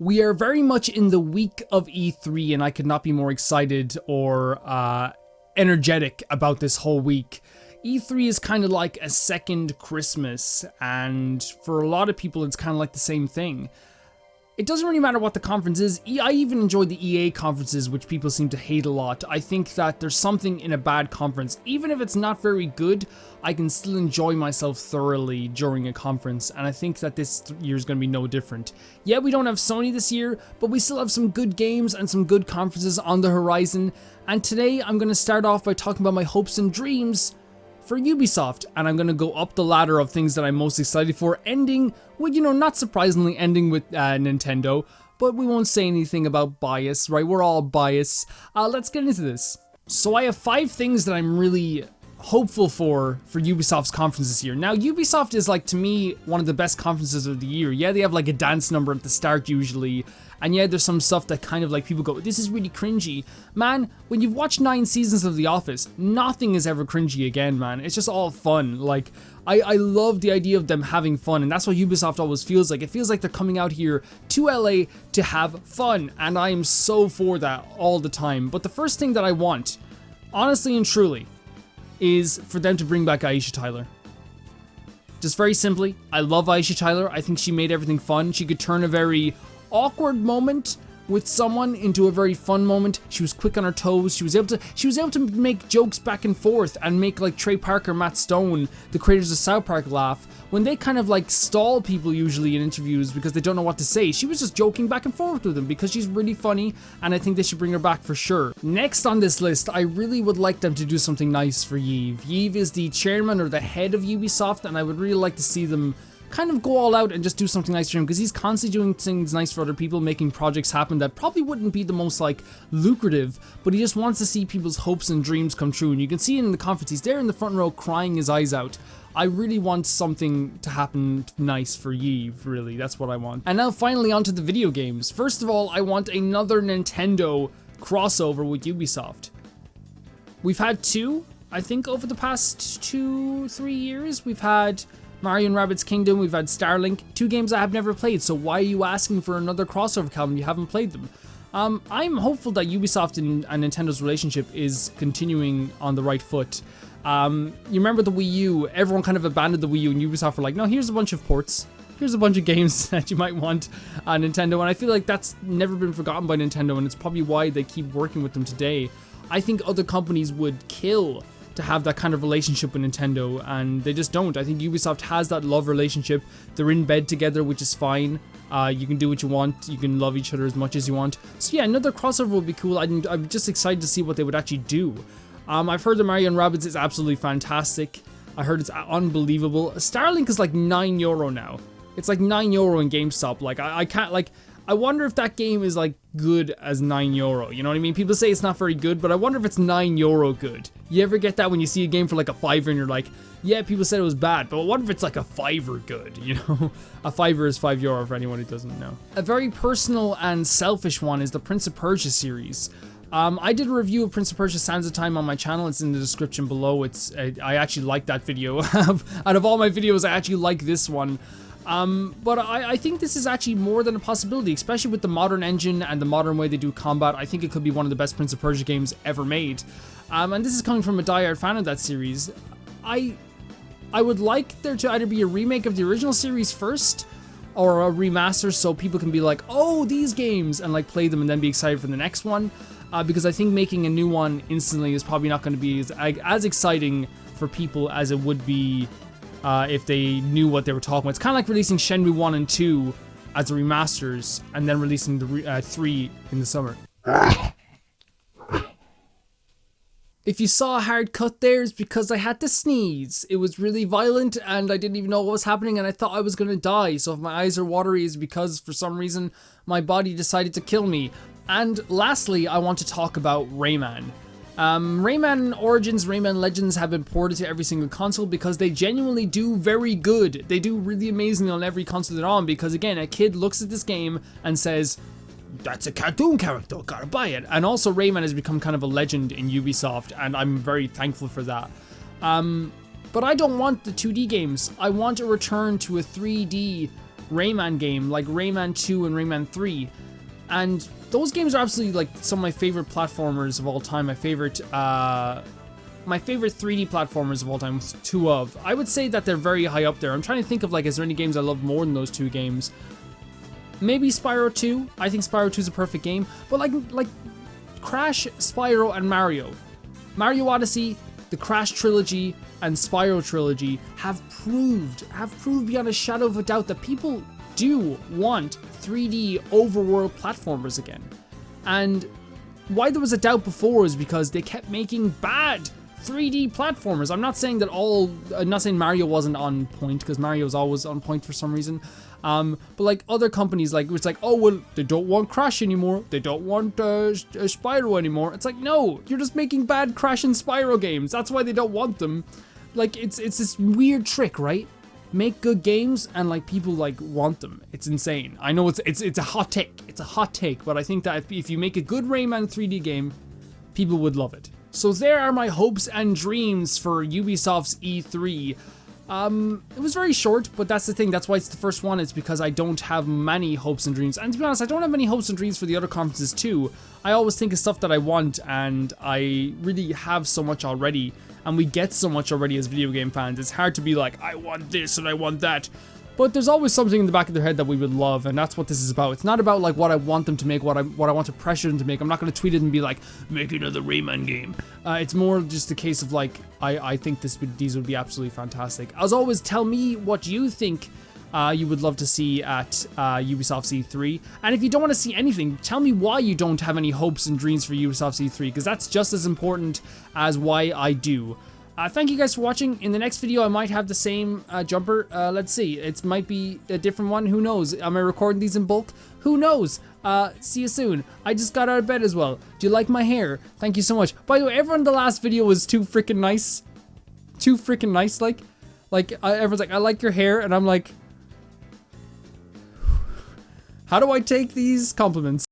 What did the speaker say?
We are very much in the week of E3, and I could not be more excited or energetic about this whole week. E3 is kind of like a second Christmas, and for a lot of people it's kind of like the same thing. It doesn't really matter what the conference is. I even enjoyed the EA conferences, which people seem to hate a lot. I think that there's something in a bad conference. Even if it's not very good, I can still enjoy myself thoroughly during a conference, and I think that this year is going to be no different. Yeah, we don't have Sony this year, but we still have some good games and some good conferences on the horizon. And today I'm going to start off by talking about my hopes and dreams for Ubisoft, and I'm going to go up the ladder of things that I'm most excited for, ending with, not surprisingly, ending with Nintendo, but we won't say anything about bias, right? We're all biased. Let's get into this. So I have 5 things that I'm really hopeful for Ubisoft's conference this year. Now, Ubisoft is, like, to me, one of the best conferences of the year. Yeah, they have, like, a dance number at the start usually, and yeah, there's some stuff that kind of, like, people go, this is really cringy. Man, when you've watched 9 seasons of The Office, nothing is ever cringy again, man. It's just all fun. Like, I love the idea of them having fun, and that's what Ubisoft always feels like. It feels like they're coming out here to LA to have fun, and I am so for that all the time. But the first thing that I want, honestly and truly, is for them to bring back Aisha Tyler. Just very simply, I love Aisha Tyler. I think she made everything fun. She could turn a very awkward moment with someone into a very fun moment. She was quick on her toes. She was able to make jokes back and forth and make, like, Trey Parker, Matt Stone, the creators of South Park, laugh when they kind of, like, stall people usually in interviews because they don't know what to say. She was just joking back and forth with them because she's really funny, and I think they should bring her back for sure. Next on this list, I really would like them to do something nice for Yves. Yves is the chairman or the head of Ubisoft, and I would really like to see them kind of go all out and just do something nice for him, because he's constantly doing things nice for other people, making projects happen that probably wouldn't be the most, like, lucrative, but he just wants to see people's hopes and dreams come true. And you can see it in the conference, he's there in the front row crying his eyes out. I really want something to happen nice for Yves, really, that's what I want. And now finally onto the video games. First of all, I want another Nintendo crossover with Ubisoft. We've had 2, I think, over the past 2-3 years. We've had Mario & Rabbids Kingdom, we've had Starlink, 2 games I have never played, so why are you asking for another crossover, Calvin? You haven't played them. I'm hopeful that Ubisoft and Nintendo's relationship is continuing on the right foot. You remember the Wii U, everyone kind of abandoned the Wii U, and Ubisoft were like, no, here's a bunch of ports. Here's a bunch of games that you might want on Nintendo, and I feel like that's never been forgotten by Nintendo, and it's probably why they keep working with them today. I think other companies would kill to have that kind of relationship with Nintendo, and they just don't. I think Ubisoft has that love relationship. They're in bed together, which is fine. You can do what you want. You can love each other as much as you want. So yeah, another crossover would be cool. I'm just excited to see what they would actually do. I've heard the Mario & Rabbids is absolutely fantastic. I heard it's unbelievable. Starlink is like €9 now. It's like €9 in GameStop. Like, I can't, like, I wonder if that game is, like, good as €9, you know what I mean? People say it's not very good, but I wonder if it's €9 good. You ever get that when you see a game for like a $5 and you're like, yeah, people said it was bad, but what if it's like a $5 good, you know? A $5 is €5 for anyone who doesn't know. A very personal and selfish one is the Prince of Persia series. I did a review of Prince of Persia Sands of Time on my channel. It's in the description below. I actually like that video. Out of all my videos, I actually like this one. But I think this is actually more than a possibility, especially with the modern engine and the modern way they do combat. I think it could be one of the best Prince of Persia games ever made. And this is coming from a diehard fan of that series. I would like there to either be a remake of the original series first, or a remaster so people can be like, oh, these games, and like play them and then be excited for the next one. Because I think making a new one instantly is probably not going to be as exciting for people as it would be if they knew what they were talking about. It's kind of like releasing Shenmue 1 and 2 as the remasters and then releasing the 3 in the summer. If you saw a hard cut there, it's because I had to sneeze. It was really violent and I didn't even know what was happening and I thought I was going to die. So if my eyes are watery, it's because for some reason my body decided to kill me. And lastly, I want to talk about Rayman. Rayman Origins, Rayman Legends have been ported to every single console because they genuinely do very good. They do really amazingly on every console they're on because, again, a kid looks at this game and says, that's a cartoon character, gotta buy it. And also Rayman has become kind of a legend in Ubisoft, and I'm very thankful for that. But I don't want the 2D games. I want a return to a 3D Rayman game, like Rayman 2 and Rayman 3. And those games are absolutely like some of my favorite platformers of all time. My favorite 3D platformers of all time, two of. I would say that they're very high up there. I'm trying to think of like, is there any games I love more than those two games? Maybe Spyro 2. I think Spyro 2 is a perfect game. But like Crash, Spyro, and Mario. Mario Odyssey, the Crash trilogy, and Spyro trilogy have proved beyond a shadow of a doubt that people do want 3D overworld platformers again. And why there was a doubt before is because they kept making bad 3D platformers. I'm not saying Mario wasn't on point, because Mario is always on point for some reason. But like other companies, like it's like, oh well, they don't want Crash anymore. They don't want Spyro anymore. It's like, no, you're just making bad Crash and Spyro games. That's why they don't want them. Like it's this weird trick, right? Make good games and like people like want them. It's insane. I know it's a hot take. It's a hot take, but I think that if you make a good Rayman 3D game, people would love it. So there are my hopes and dreams for Ubisoft's E3. It was very short, but that's the thing. That's why it's the first one. It's because I don't have many hopes and dreams. And to be honest, I don't have many hopes and dreams for the other conferences too. I always think of stuff that I want, and I really have so much already. And we get so much already as video game fans. It's hard to be like, I want this and I want that. But there's always something in the back of their head that we would love, and that's what this is about. It's not about like what I want them to make, what I want to pressure them to make. I'm not going to tweet it and be like, make another Rayman game. It's more just a case of like, I think these would be absolutely fantastic. As always, tell me what you think you would love to see at Ubisoft's E3. And if you don't want to see anything, tell me why you don't have any hopes and dreams for Ubisoft's E3, because that's just as important as why I do. Thank you guys for watching. In the next video, I might have the same jumper. Let's see. It might be a different one. Who knows? Am I recording these in bulk? Who knows? See you soon. I just got out of bed as well. Do you like my hair? Thank you so much. By the way, everyone in the last video was too freaking nice. Too freaking nice. Like everyone's like, I like your hair. And I'm like, how do I take these compliments?